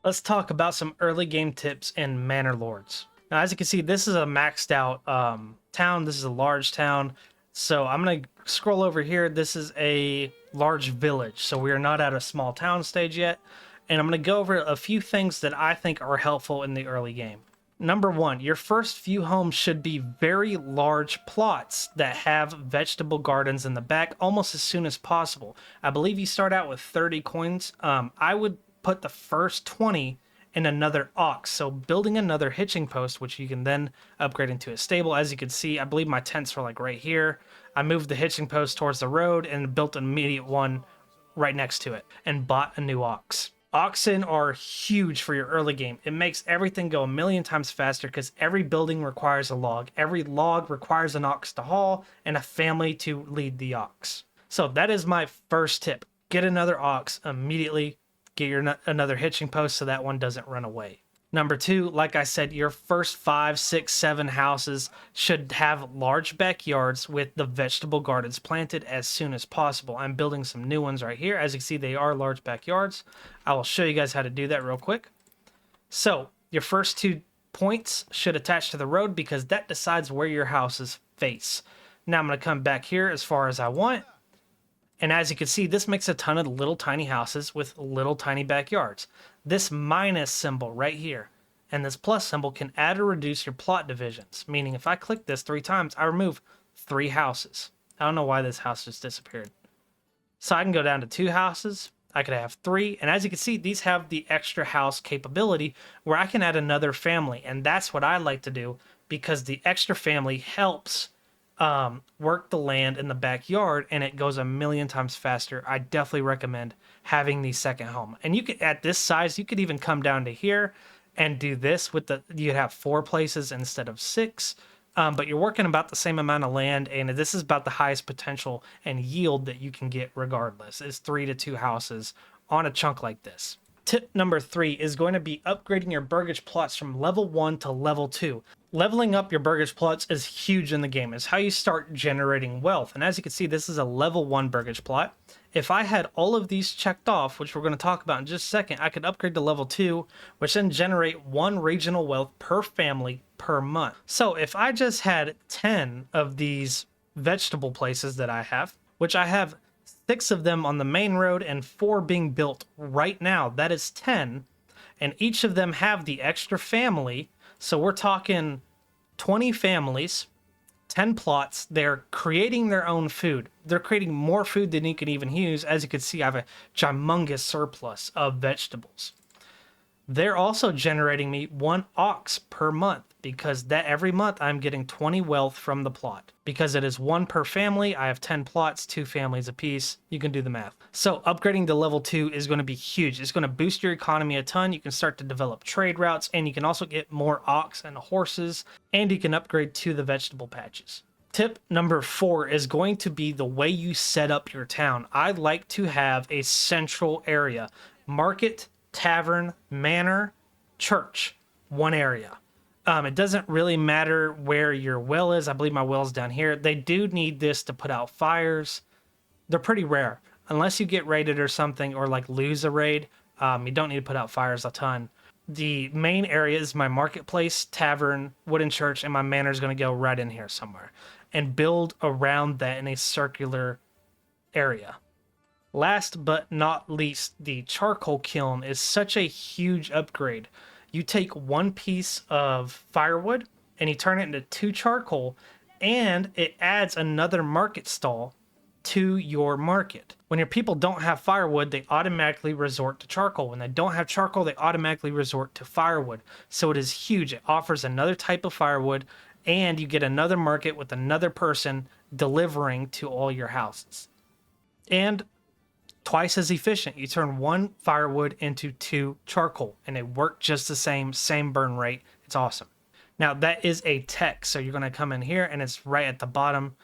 Let's talk about some early game tips in Manor Lords. Now, as you can see, this is a maxed out town. This is a large town. So I'm going to scroll over here. This is a large village. So we are not at a small town stage yet. And I'm going to go over a few things that I think are helpful in the early game. Number one, your first few homes should be very large plots that have vegetable gardens in the back almost as soon as possible. I believe you start out with 30 coins. I would put the first 20 in another ox. So building another hitching post, which you can then upgrade into a stable. As you can see, I believe my tents were like right here. I moved the hitching post towards the road and built an immediate one right next to it and bought a new ox. Oxen are huge for your early game. It makes everything go a million times faster because every building requires a log. Every log requires an ox to haul and a family to lead the ox. So that is my first tip. Get another ox immediately. Get another hitching post so that one doesn't run away. Number two, like I said, your first 5, 6, 7 houses should have large backyards with the vegetable gardens planted as soon as possible. I'm building some new ones right here. As you can see, they are large backyards. I will show you guys how to do that real quick. So your first 2 points should attach to the road because that decides where your houses face. Now I'm going to come back here as far as I want. And as you can see, this makes a ton of little tiny houses with little tiny backyards. This minus symbol right here and this plus symbol can add or reduce your plot divisions, meaning if I click this 3 times, I remove 3 houses. I don't know why this house just disappeared. So I can go down to 2 houses. I could have 3. And as you can see, these have the extra house capability where I can add another family. And that's what I like to do because the extra family helps work the land in the backyard and it goes a million times faster. I definitely recommend having the second home. And you could, at this size, you could even come down to here and do this with you'd have 4 places instead of 6. But you're working about the same amount of land, and this is about the highest potential and yield that you can get regardless. Is 3 to 2 houses on a chunk like this. Tip number 3 is going to be upgrading your burgage plots from level 1 to level 2. Leveling up your burgage plots is huge in the game. It's how you start generating wealth. And as you can see, this is a level 1 burgage plot. If I had all of these checked off, which we're going to talk about in just a second, I could upgrade to level 2, which then generate 1 regional wealth per family per month. So if I just had 10 of these vegetable places that I have, which I have 6 of them on the main road and 4 being built right now, that is 10. And each of them have the extra family. So we're talking 20 families, 10 plots. They're creating their own food. They're creating more food than you can even use. As you can see, I have a humongous surplus of vegetables. They're also generating me 1 ox per month because that every month I'm getting 20 wealth from the plot. Because it is 1 per family, I have 10 plots, 2 families apiece. You can do the math. So upgrading to level 2 is going to be huge. It's going to boost your economy a ton. You can start to develop trade routes, and you can also get more ox and horses, and you can upgrade to the vegetable patches. Tip number 4 is going to be the way you set up your town. I like to have a central area. Market, tavern, manor, church, one area. It doesn't really matter where your well is. I believe my well's down here. They do need this to put out fires. They're pretty rare. Unless you get raided or something or like lose a raid, you don't need to put out fires a ton. The main area is my marketplace, tavern, wooden church, and my manor is going to go right in here somewhere. And build around that in a circular area. Last but not least, the charcoal kiln is such a huge upgrade. You take 1 piece of firewood and you turn it into 2 charcoal, and it adds another market stall to your market. When your people don't have firewood, they automatically resort to charcoal. When they don't have charcoal, they automatically resort to firewood. So it is huge. It offers another type of firewood, and you get another market with another person delivering to all your houses. And twice as efficient. You turn 1 firewood into 2 charcoal, and they work just the same burn rate. It's awesome. Now that is a tech, so you're going to come in here, and it's right at the bottom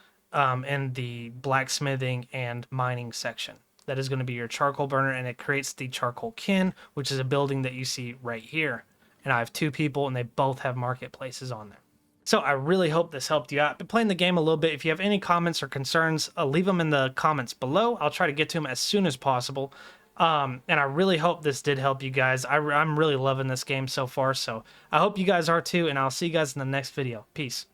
in the blacksmithing and mining section. That is going to be your charcoal burner, and it creates the charcoal kiln, which is a building that you see right here. And I have 2 people, and they both have marketplaces on there. So I really hope this helped you out. I've been playing the game a little bit. If you have any comments or concerns, leave them in the comments below. I'll try to get to them as soon as possible. And I really hope this did help you guys. I'm really loving this game so far, so I hope you guys are too, and I'll see you guys in the next video. Peace.